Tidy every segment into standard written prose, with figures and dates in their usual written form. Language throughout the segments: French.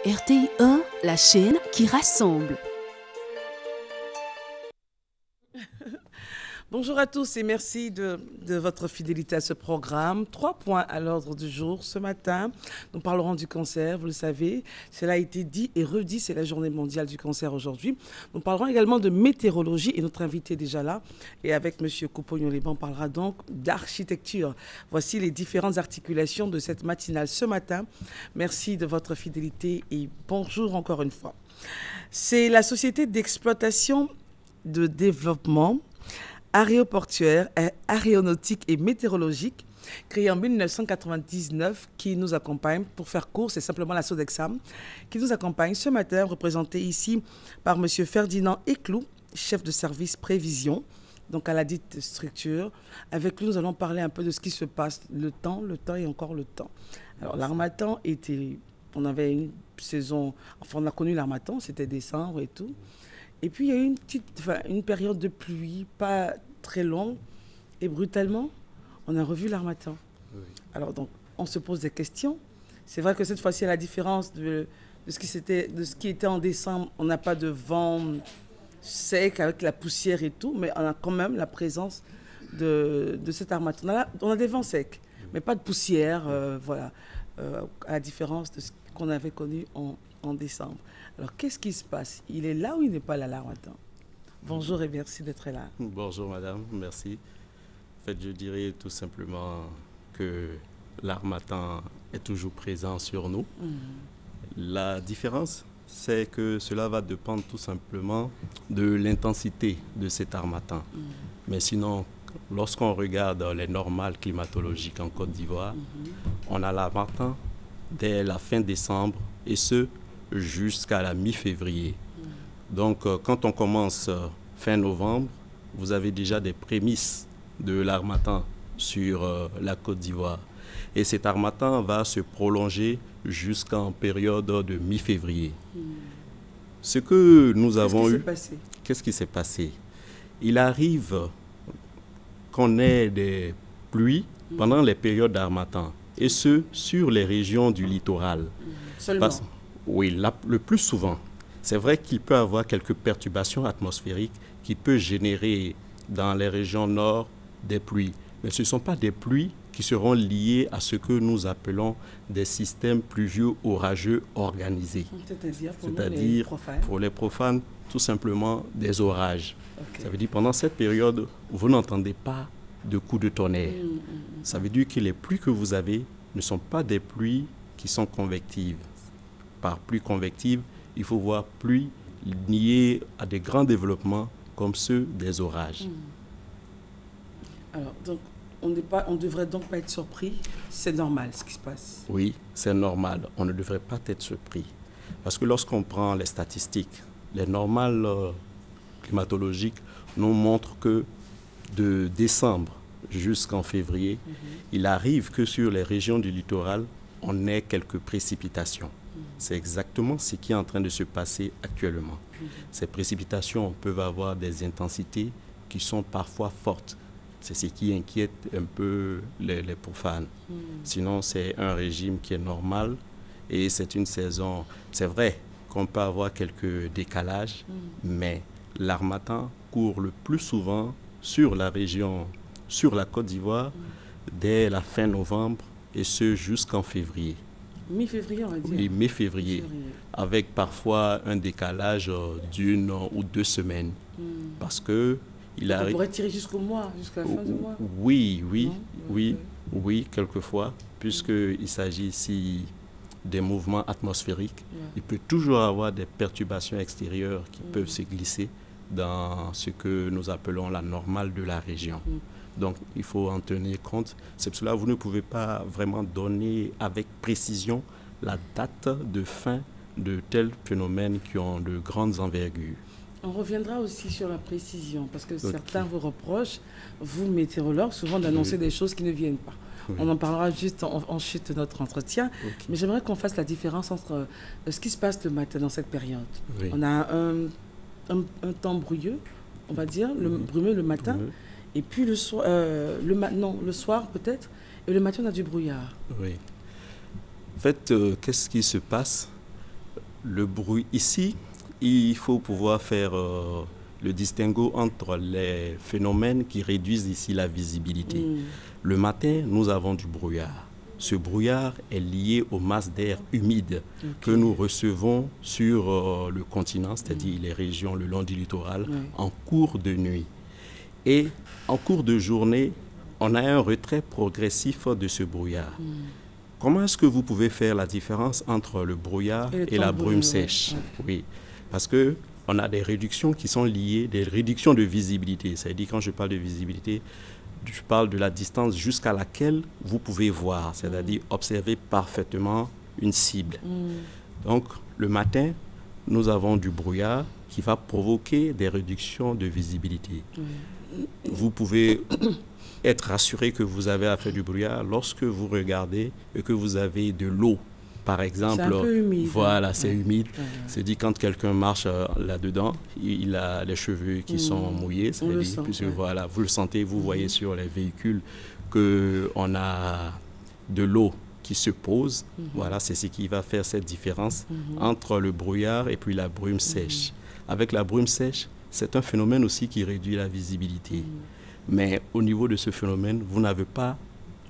RTI 1, la chaîne qui rassemble. Bonjour à tous et merci de votre fidélité à ce programme. 3 points à l'ordre du jour. Ce matin, nous parlerons du cancer, vous le savez. Cela a été dit et redit, c'est la journée mondiale du cancer aujourd'hui. Nous parlerons également de météorologie et notre invité est déjà là. Et avec M. Koupognon-Liban, on parlera donc d'architecture. Voici les différentes articulations de cette matinale ce matin. Merci de votre fidélité et bonjour encore une fois. C'est la société d'exploitation de développement aéroportuaire, aéronautique et météorologique, créée en 1999, qui nous accompagne, pour faire court, c'est simplement la Sodexam, qui nous accompagne ce matin, représenté ici par M. Ferdinand Eclou, chef de service prévision, donc à la dite structure. Avec lui, nous allons parler un peu de ce qui se passe, le temps et encore le temps. Alors, l'harmattan on avait une saison, enfin on a connu l'harmattan, c'était décembre et tout. Et puis, il y a eu une période de pluie, pas très longue, et brutalement, on a revu l'harmattan. Oui. Alors, donc, on se pose des questions. C'est vrai que cette fois-ci, à la différence de ce qui était en décembre, on n'a pas de vent sec avec la poussière et tout, mais on a quand même la présence de cet harmattan. On a des vents secs, mais pas de poussière, voilà, à la différence de ce qu'on avait connu en décembre. Alors, qu'est-ce qui se passe? Il est là ou il n'est pas là, l'harmattan? Bonjour et merci d'être là. Bonjour madame, merci. En fait, je dirais tout simplement que l'harmattan est toujours présent sur nous. La différence, c'est que cela va dépendre tout simplement de l'intensité de cet harmattan. Mais sinon, lorsqu'on regarde les normales climatologiques en Côte d'Ivoire, on a l'harmattan dès la fin décembre et ce, jusqu'à la mi-février. Donc, quand on commence fin novembre, vous avez déjà des prémices de l'harmattan sur la Côte d'Ivoire. Et cet harmattan va se prolonger jusqu'en période de mi-février. Ce que nous avons eu... Qu'est-ce qui s'est passé? Il arrive qu'on ait des pluies pendant les périodes d'harmattan, et ce, sur les régions du littoral. Seulement? Oui, le plus souvent. C'est vrai qu'il peut y avoir quelques perturbations atmosphériques qui peuvent générer dans les régions nord des pluies. Mais ce ne sont pas des pluies qui seront liées à ce que nous appelons des systèmes pluvieux orageux organisés. C'est-à-dire pour les profanes, tout simplement des orages. Okay. Ça veut dire pendant cette période, vous n'entendez pas de coups de tonnerre. Ça veut dire que les pluies que vous avez ne sont pas des pluies qui sont convectives. Par pluie convective, il faut voir pluie liée à des grands développements comme ceux des orages. Alors, donc, on ne devrait donc pas être surpris. C'est normal ce qui se passe. Oui, c'est normal. On ne devrait pas être surpris. Parce que lorsqu'on prend les statistiques, les normales climatologiques nous montrent que de décembre jusqu'en février, il arrive que sur les régions du littoral, on ait quelques précipitations. C'est exactement ce qui est en train de se passer actuellement. Ces précipitations peuvent avoir des intensités qui sont parfois fortes. C'est ce qui inquiète un peu les profanes. Sinon, c'est un régime qui est normal et c'est une saison. C'est vrai qu'on peut avoir quelques décalages, mais l'harmattan court le plus souvent sur la région, sur la Côte d'Ivoire, dès la fin novembre et ce jusqu'en février. Mi-février, on va dire. Oui, mi-février, avec parfois un décalage d'1 ou 2 semaines. Parce que on pourrait tirer jusqu'au mois, jusqu'à la fin du mois. Oui, quelquefois, puisqu'il s'agit ici des mouvements atmosphériques. Il peut toujours avoir des perturbations extérieures qui peuvent se glisser dans ce que nous appelons la normale de la région. Donc, il faut en tenir compte. C'est pour cela que vous ne pouvez pas vraiment donner avec précision la date de fin de tels phénomènes qui ont de grandes envergures. On reviendra aussi sur la précision, parce que certains vous reprochent, vous, météorologues, souvent d'annoncer des choses qui ne viennent pas. On en parlera juste ensuite de notre entretien. Mais j'aimerais qu'on fasse la différence entre ce qui se passe le matin dans cette période. On a un temps bruyeux, on va dire, brumeux le matin. Et puis le soir, le soir peut-être, et le matin on a du brouillard. Oui. En fait, qu'est-ce qui se passe? Le bruit ici, il faut pouvoir faire le distinguo entre les phénomènes qui réduisent ici la visibilité. Le matin, nous avons du brouillard. Ce brouillard est lié aux masses d'air humides que nous recevons sur le continent, c'est-à-dire les régions le long du littoral, en cours de nuit. Et en cours de journée, on a un retrait progressif de ce brouillard. Comment est-ce que vous pouvez faire la différence entre le brouillard et la brume sèche? Oui, parce qu'on a des réductions qui sont liées, des réductions de visibilité. C'est-à-dire, quand je parle de visibilité, je parle de la distance jusqu'à laquelle vous pouvez voir, c'est-à-dire observer parfaitement une cible. Donc, le matin, nous avons du brouillard qui va provoquer des réductions de visibilité. Vous pouvez être rassuré que vous avez affaire du brouillard lorsque vous regardez et que vous avez de l'eau. Par exemple, c'est un peu humide. Voilà, c'est humide. C'est dit quand quelqu'un marche là-dedans, il a les cheveux qui sont mouillés. Puisque voilà, vous le sentez, vous voyez sur les véhicules qu'on a de l'eau qui se pose. Voilà, c'est ce qui va faire cette différence entre le brouillard et puis la brume sèche. Avec la brume sèche, c'est un phénomène aussi qui réduit la visibilité. Mais au niveau de ce phénomène, vous n'avez pas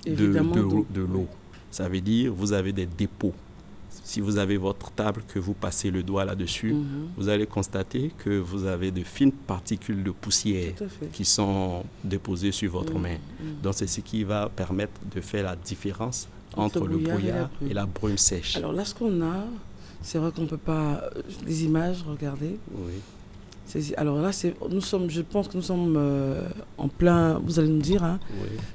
de l'eau. Ça veut dire que vous avez des dépôts. Si vous avez votre table, que vous passez le doigt là-dessus, vous allez constater que vous avez de fines particules de poussière qui sont déposées sur votre main. Donc c'est ce qui va permettre de faire la différence entre le brouillard et la brume sèche. Alors là, ce qu'on a, c'est vrai qu'on ne peut pas... Les images, regardez. Oui. Alors là, je pense que nous sommes en plein, vous allez nous dire, hein,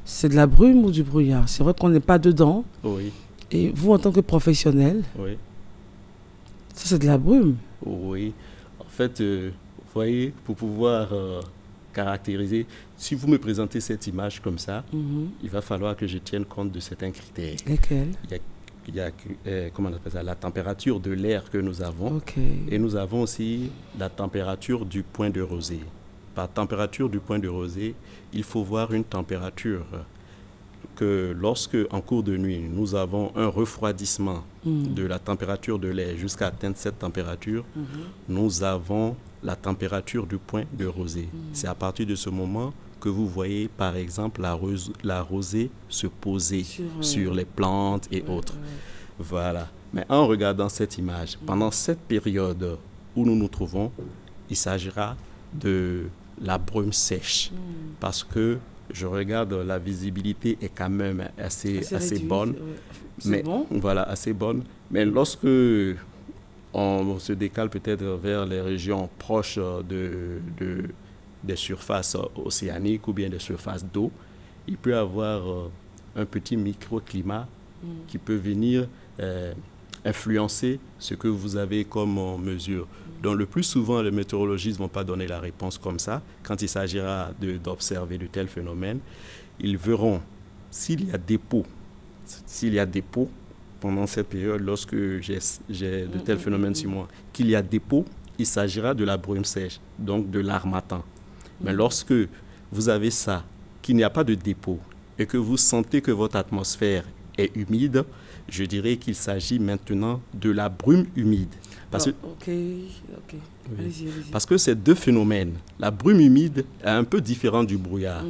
c'est de la brume ou du brouillard? C'est vrai qu'on n'est pas dedans. Oui. Et vous, en tant que professionnel, ça c'est de la brume. Oui. En fait, vous voyez, pour pouvoir caractériser, si vous me présentez cette image comme ça, il va falloir que je tienne compte de certains critères. Lesquels? Il y a comment on appelle ça, la température de l'air que nous avons. Et nous avons aussi la température du point de rosée. Par température du point de rosée, il faut voir une température que lorsque, en cours de nuit, nous avons un refroidissement de la température de l'air jusqu'à atteindre cette température, nous avons la température du point de rosée. C'est à partir de ce moment que vous voyez, par exemple, la rosée se poser sur les plantes et autres. Voilà. Mais en regardant cette image, pendant cette période où nous nous trouvons, il s'agira de la brume sèche. Parce que je regarde, la visibilité est quand même assez bonne. Mais, voilà, assez bonne. Mais lorsque on se décale peut-être vers les régions proches des surfaces océaniques ou bien des surfaces d'eau, il peut y avoir un petit microclimat qui peut venir influencer ce que vous avez comme mesure. Donc le plus souvent, les météorologistes ne vont pas donner la réponse comme ça. Quand il s'agira d'observer de tels phénomènes, ils verront s'il y a dépôt pendant cette période, lorsque j'ai de tels phénomènes sur moi, qu'il y a dépôt, il s'agira de la brume sèche, donc de l'harmattan. Mais lorsque vous avez ça, qu'il n'y a pas de dépôt, et que vous sentez que votre atmosphère est humide, je dirais qu'il s'agit maintenant de la brume humide. Parce parce que ces deux phénomènes, la brume humide est un peu différente du brouillard.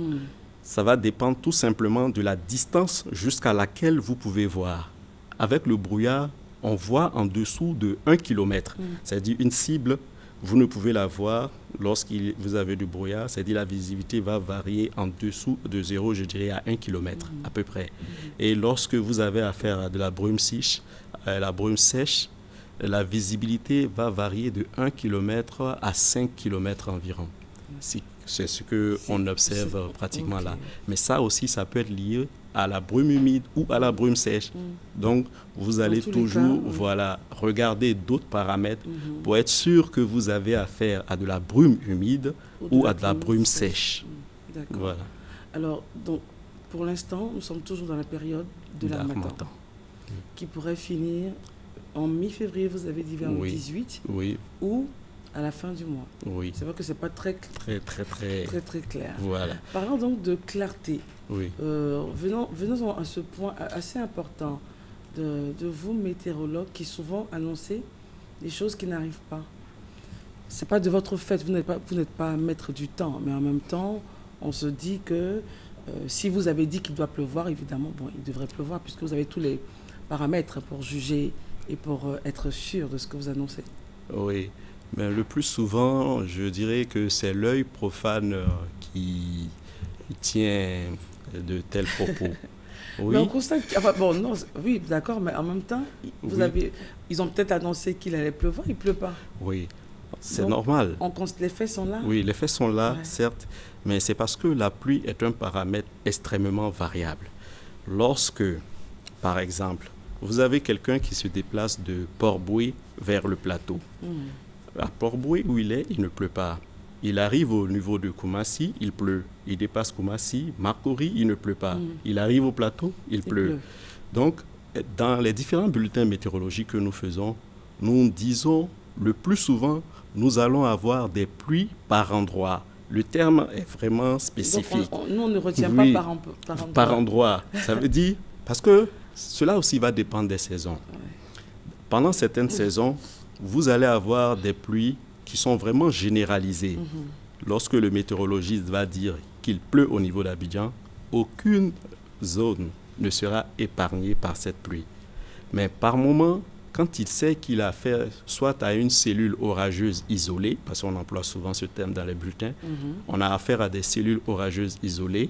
Ça va dépendre tout simplement de la distance jusqu'à laquelle vous pouvez voir. Avec le brouillard, on voit en dessous de 1 km. C'est-à-dire une cible, vous ne pouvez la voir lorsque vous avez du brouillard. C'est-à-dire la visibilité va varier en dessous de 0, je dirais, à 1 km à peu près. Et lorsque vous avez affaire à de la brume sèche, la visibilité va varier de 1 km à 5 km environ. C'est ce qu'on observe pratiquement là. Mais ça aussi, ça peut être lié à la brume humide ou à la brume sèche. Donc, vous allez toujours regarder d'autres paramètres pour être sûr que vous avez affaire à de la brume humide ou à de la brume sèche. D'accord. Voilà. Alors, donc, pour l'instant, nous sommes toujours dans la période de l'harmattan, qui pourrait finir en mi-février, vous avez dit vers le 18, ou à la fin du mois. C'est vrai que ce n'est pas très clair. Voilà. Parlons donc de clarté. Venons à ce point assez important de vous, météorologues, qui souvent annoncez des choses qui n'arrivent pas. C'est pas de votre fait, vous n'êtes pas maître du temps, mais en même temps, on se dit que si vous avez dit qu'il doit pleuvoir, évidemment, bon, il devrait pleuvoir puisque vous avez tous les paramètres pour juger et pour être sûr de ce que vous annoncez. Oui, mais le plus souvent, je dirais que c'est l'œil profane qui tient de tels propos. Oui. Mais on constate enfin, bon, non, oui, d'accord, mais en même temps, Oui. ils ont peut-être annoncé qu'il allait pleuvoir, il ne pleut pas. Oui, c'est Donc, normal. Les faits sont là. Oui, les faits sont là, Ouais. certes, mais c'est parce que la pluie est un paramètre extrêmement variable. Lorsque, par exemple, vous avez quelqu'un qui se déplace de Port-Bouët vers le plateau. À Port-Bouët, où il est, il ne pleut pas. Il arrive au niveau de Koumassi, il pleut. Il dépasse Koumassi, Marcory, il ne pleut pas. Il arrive au plateau, il pleut. Donc, dans les différents bulletins météorologiques que nous faisons, nous disons le plus souvent, nous allons avoir des pluies par endroit. Le terme est vraiment spécifique. Donc nous, on ne retient Oui, pas par endroit. Par endroit. Ça veut dire, parce que cela aussi va dépendre des saisons. Pendant certaines saisons, vous allez avoir des pluies qui sont vraiment généralisées. Lorsque le météorologiste va dire qu'il pleut au niveau d'Abidjan, aucune zone ne sera épargnée par cette pluie. Mais par moment, quand il sait qu'il a affaire soit à une cellule orageuse isolée, parce qu'on emploie souvent ce terme dans les bulletins, on a affaire à des cellules orageuses isolées.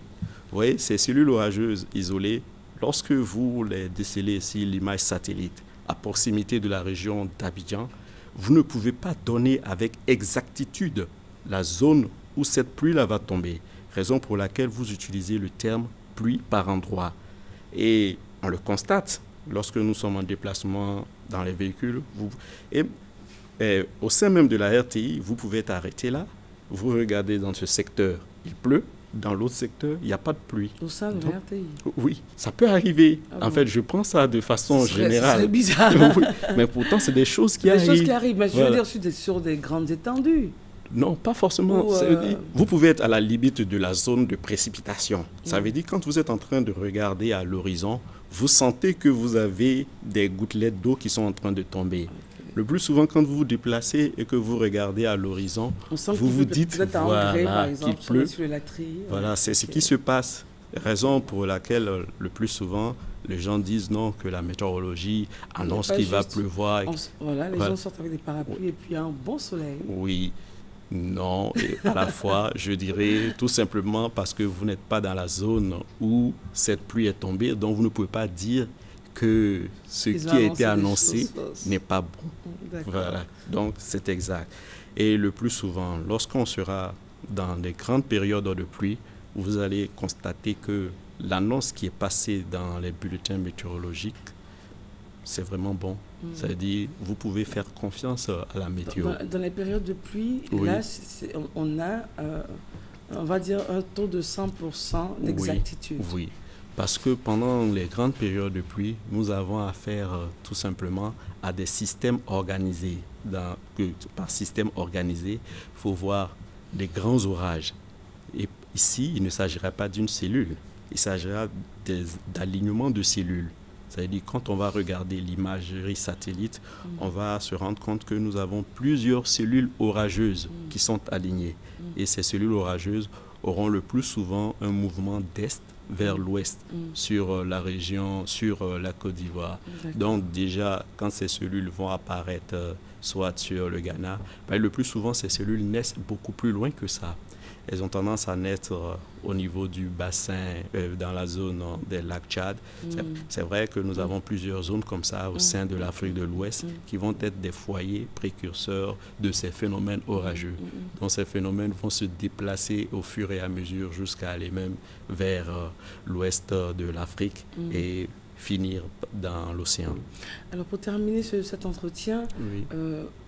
Vous voyez, ces cellules orageuses isolées, lorsque vous les décelez ici, l'image satellite, à proximité de la région d'Abidjan, vous ne pouvez pas donner avec exactitude la zone où cette pluie-là va tomber. Raison pour laquelle vous utilisez le terme pluie par endroit. Et on le constate lorsque nous sommes en déplacement dans les véhicules. Au sein même de la RTI, vous pouvez être arrêté là. Vous regardez dans ce secteur, il pleut. Dans l'autre secteur, il n'y a pas de pluie. Au sein de la RTI. Oui, ça peut arriver. Ah en fait, je prends ça de façon générale. C'est bizarre. Oui, mais pourtant, c'est des choses qui arrivent. Des choses qui arrivent, mais je veux Voilà. dire sur des grandes étendues. Non, pas forcément. Ou, Ça veut dire, vous pouvez être à la limite de la zone de précipitation. Ça veut dire quand vous êtes en train de regarder à l'horizon, vous sentez que vous avez des gouttelettes d'eau qui sont en train de tomber. Le plus souvent, quand vous vous déplacez et que vous regardez à l'horizon, vous vous dites voilà, qu'il pleut. Voilà, c'est ce qui se passe. Raison pour laquelle le plus souvent, les gens disent non, que la météorologie annonce qu'il va pleuvoir. Voilà, les gens sortent avec des parapluies et puis un bon soleil. Oui, non, et à la fois, je dirais tout simplement parce que vous n'êtes pas dans la zone où cette pluie est tombée, donc vous ne pouvez pas dire que ce qui a été annoncé n'est pas bon. Voilà, donc c'est exact. Et le plus souvent, lorsqu'on sera dans les grandes périodes de pluie, vous allez constater que l'annonce qui est passée dans les bulletins météorologiques, c'est vraiment bon. C'est-à-dire, vous pouvez faire confiance à la météo. Dans les périodes de pluie, là, on a, on va dire, un taux de 100% d'exactitude. Oui. Parce que pendant les grandes périodes de pluie, nous avons affaire tout simplement à des systèmes organisés. Par système organisé, il faut voir des grands orages. Et ici, il ne s'agira pas d'une cellule, il s'agira d'alignement de cellules. C'est-à-dire quand on va regarder l'imagerie satellite, on va se rendre compte que nous avons plusieurs cellules orageuses qui sont alignées. Et ces cellules orageuses auront le plus souvent un mouvement d'est vers l'ouest sur la région, sur la Côte d'Ivoire. Donc déjà, quand ces cellules vont apparaître soit sur le Ghana, le plus souvent ces cellules naissent beaucoup plus loin que ça. Elles ont tendance à naître au niveau du bassin, dans la zone des lacs Tchad. C'est vrai que nous avons plusieurs zones comme ça au sein de l'Afrique de l'Ouest qui vont être des foyers précurseurs de ces phénomènes orageux. Donc ces phénomènes vont se déplacer au fur et à mesure jusqu'à aller même vers l'ouest de l'Afrique et finir dans l'océan. Alors pour terminer cet entretien,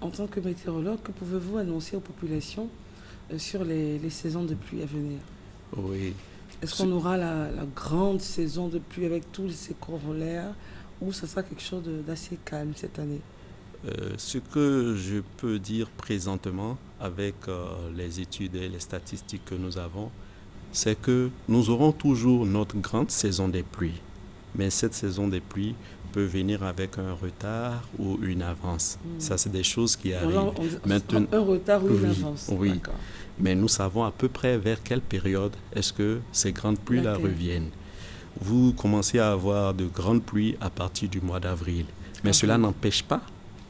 en tant que météorologue, que pouvez-vous annoncer aux populations sur les saisons de pluie à venir? Oui. Est-ce qu'on aura la grande saison de pluie avec tous ces corollaires ou ça sera quelque chose d'assez calme cette année? Ce que je peux dire présentement avec les études et les statistiques que nous avons, c'est que nous aurons toujours notre grande saison des pluies. mais cette saison des pluies peut venir avec un retard ou une avance. Ça, c'est des choses qui arrivent. Maintenant, un retard ou une avance. Oui, mais nous savons à peu près vers quelle période est-ce que ces grandes pluies-là reviennent. Vous commencez à avoir de grandes pluies à partir du mois d'avril, mais cela n'empêche pas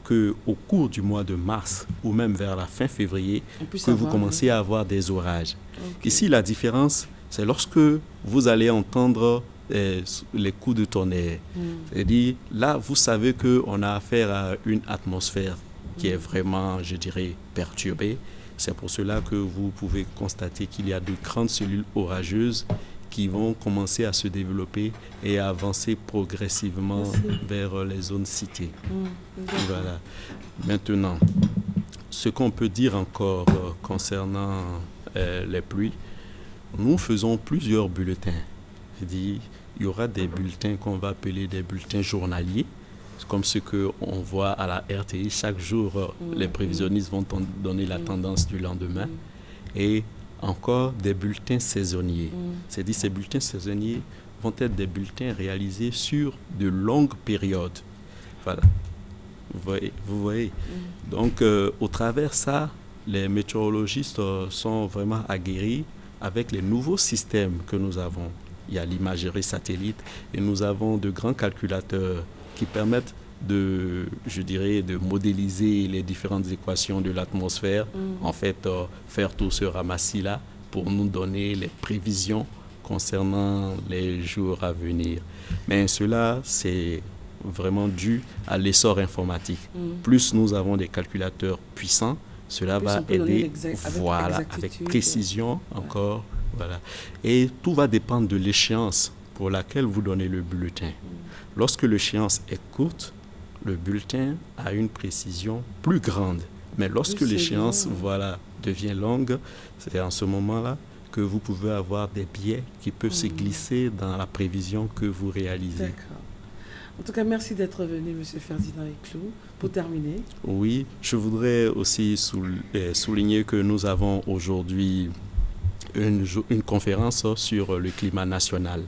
qu'au cours du mois de mars ou même vers la fin février, que vous commencez à avoir des orages. Ici, la différence, c'est lorsque vous allez entendre les coups de tonnerre. C'est-à-dire, là, vous savez qu'on a affaire à une atmosphère qui est vraiment, je dirais, perturbée. C'est pour cela que vous pouvez constater qu'il y a de grandes cellules orageuses qui vont commencer à se développer et à avancer progressivement vers les zones citées. Voilà. Maintenant, ce qu'on peut dire encore concernant les pluies, nous faisons plusieurs bulletins. C'est-à-dire, il y aura des bulletins qu'on va appeler des bulletins journaliers, comme ce qu'on voit à la RTI. Chaque jour, les prévisionnistes vont donner la tendance du lendemain. Et encore des bulletins saisonniers. C'est-à-dire ces bulletins saisonniers vont être des bulletins réalisés sur de longues périodes. Voilà. Vous voyez. Donc, au travers de ça, les météorologistes sont vraiment aguerris avec les nouveaux systèmes que nous avons. Il y a l'imagerie satellite et nous avons de grands calculateurs qui permettent de modéliser les différentes équations de l'atmosphère, en fait, faire tout ce ramassis-là pour nous donner les prévisions concernant les jours à venir. Mais cela, c'est vraiment dû à l'essor informatique. Plus nous avons des calculateurs puissants, cela va aider, avec précision encore. Voilà. Et tout va dépendre de l'échéance pour laquelle vous donnez le bulletin. Lorsque l'échéance est courte, le bulletin a une précision plus grande. Mais lorsque l'échéance devient longue, c'est en ce moment-là que vous pouvez avoir des biais qui peuvent se glisser dans la prévision que vous réalisez. D'accord. En tout cas, merci d'être venu, M. Ferdinand Eclou. Pour terminer. Oui, je voudrais aussi souligner que nous avons aujourd'hui une conférence sur le climat national.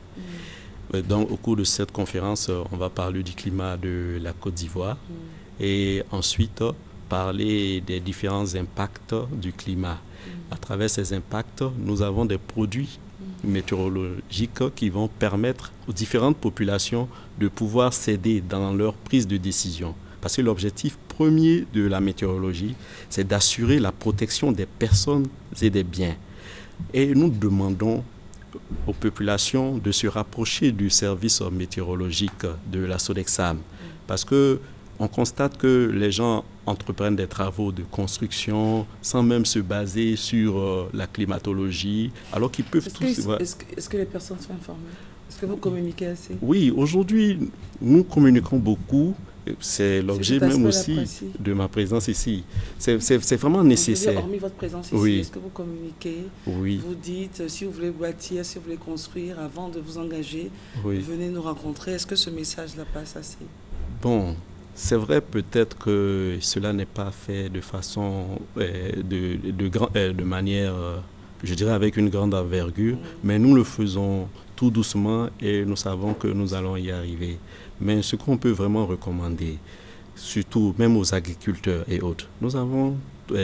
Donc, au cours de cette conférence, on va parler du climat de la Côte d'Ivoire et ensuite parler des différents impacts du climat. À travers ces impacts, nous avons des produits météorologiques qui vont permettre aux différentes populations de pouvoir s'aider dans leur prise de décision. Parce que l'objectif premier de la météorologie, c'est d'assurer la protection des personnes et des biens. Et nous demandons aux populations de se rapprocher du service météorologique de la Sodexam. Parce qu'on constate que les gens entreprennent des travaux de construction sans même se baser sur la climatologie, alors qu'ils peuvent Est-ce que les personnes sont informées? Est-ce que vous communiquez assez? Oui, aujourd'hui, nous communiquons beaucoup. C'est l'objet même aussi de ma présence ici. C'est vraiment nécessaire. Hormis votre présence ici, est-ce que vous communiquez? Oui. Vous dites, si vous voulez bâtir, si vous voulez construire, avant de vous engager, venez nous rencontrer. Est-ce que ce message-là passe assez? Bon, c'est vrai peut-être que cela n'est pas fait de façon, de manière, je dirais avec une grande envergure, mais nous le faisons tout doucement et nous savons que nous allons y arriver. Mais ce qu'on peut vraiment recommander, surtout même aux agriculteurs et autres, nous avons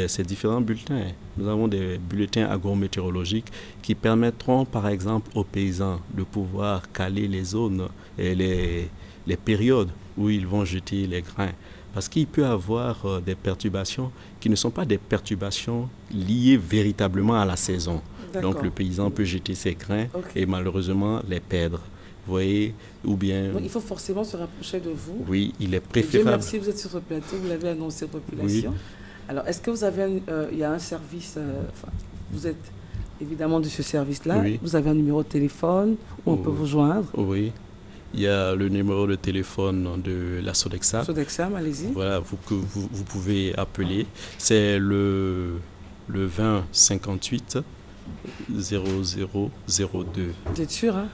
ces différents bulletins. Nous avons des bulletins agrométéorologiques qui permettront par exemple aux paysans de pouvoir caler les zones et les périodes où ils vont jeter les grains. Parce qu'il peut y avoir des perturbations qui ne sont pas des perturbations liées véritablement à la saison. Donc le paysan peut jeter ses grains et malheureusement les perdre. Vous voyez, ou bien... Donc il faut forcément se rapprocher de vous. Oui, il est préférable. Dieu merci, vous êtes sur ce plateau, vous l'avez annoncé aux populations. Alors, est-ce que vous avez il y a un service, vous êtes évidemment de ce service-là, vous avez un numéro de téléphone où on peut vous joindre? Oui, il y a le numéro de téléphone de la Sodexam. Sodexam, allez-y. Voilà, vous pouvez appeler. C'est le 20 58 0002. Vous êtes sûr, hein?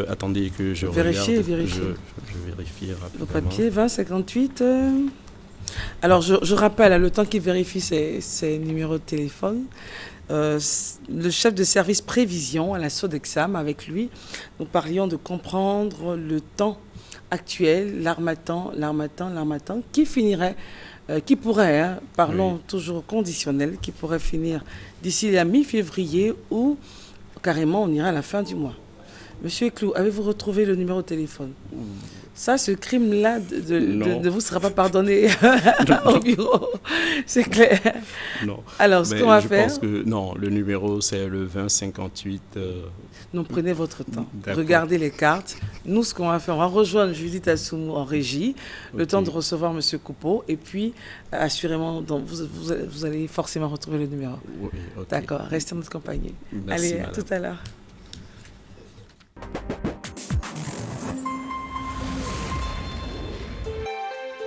Attendez que je vérifie. Je vérifie rapidement. Le papier, 20 58. Alors, je rappelle, le temps qu'il vérifie ses numéros de téléphone, le chef de service prévision à la Sodexam, avec lui, nous parlions de comprendre le temps actuel, l'Harmattan, qui finirait, qui pourrait, hein, parlons toujours conditionnel, qui pourrait finir d'ici la mi-février ou carrément on ira à la fin du mois. Monsieur Clou, avez-vous retrouvé le numéro de téléphone? Ça, ce crime-là ne vous sera pas pardonné au bureau. C'est clair. Non. Alors, ce qu'on va faire... Je pense que, non, le numéro, c'est le 2058. Non, prenez votre temps. Regardez les cartes. Nous, ce qu'on va faire, on va rejoindre Judith Assoumou en régie, le temps de recevoir Monsieur Coupeau. Et puis, assurément, donc, vous allez forcément retrouver le numéro. Oui, okay. D'accord, restez en notre compagnie. Merci, allez, madame. à tout à l'heure.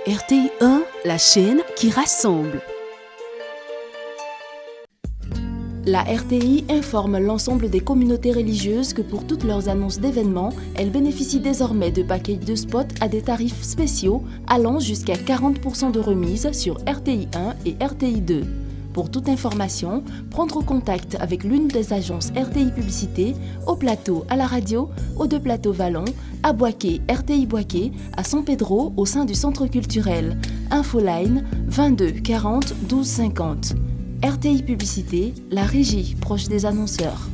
RTI 1, la chaîne qui rassemble. La RTI informe l'ensemble des communautés religieuses que pour toutes leurs annonces d'événements, elles bénéficient désormais de packages de spots à des tarifs spéciaux allant jusqu'à 40% de remise sur RTI 1 et RTI 2. Pour toute information, prendre contact avec l'une des agences RTI Publicité, au plateau à la radio, aux deux plateaux Vallon, à Boaké, RTI Boaké, à San Pedro au sein du centre culturel. Infoline 22 40 12 50. RTI Publicité, la régie proche des annonceurs.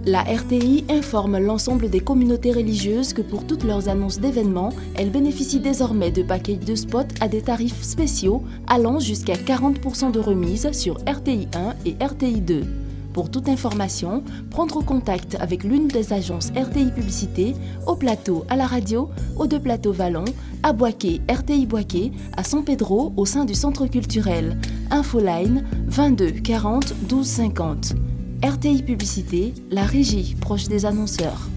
La RTI informe l'ensemble des communautés religieuses que pour toutes leurs annonces d'événements, elles bénéficient désormais de packages de spots à des tarifs spéciaux allant jusqu'à 40% de remise sur RTI 1 et RTI 2. Pour toute information, prendre contact avec l'une des agences RTI Publicité, au plateau à la radio, aux deux plateaux Vallon, à Boaké, RTI Boaké, à San Pedro au sein du centre culturel. Infoline 22 40 12 50. RTI Publicité, la régie proche des annonceurs.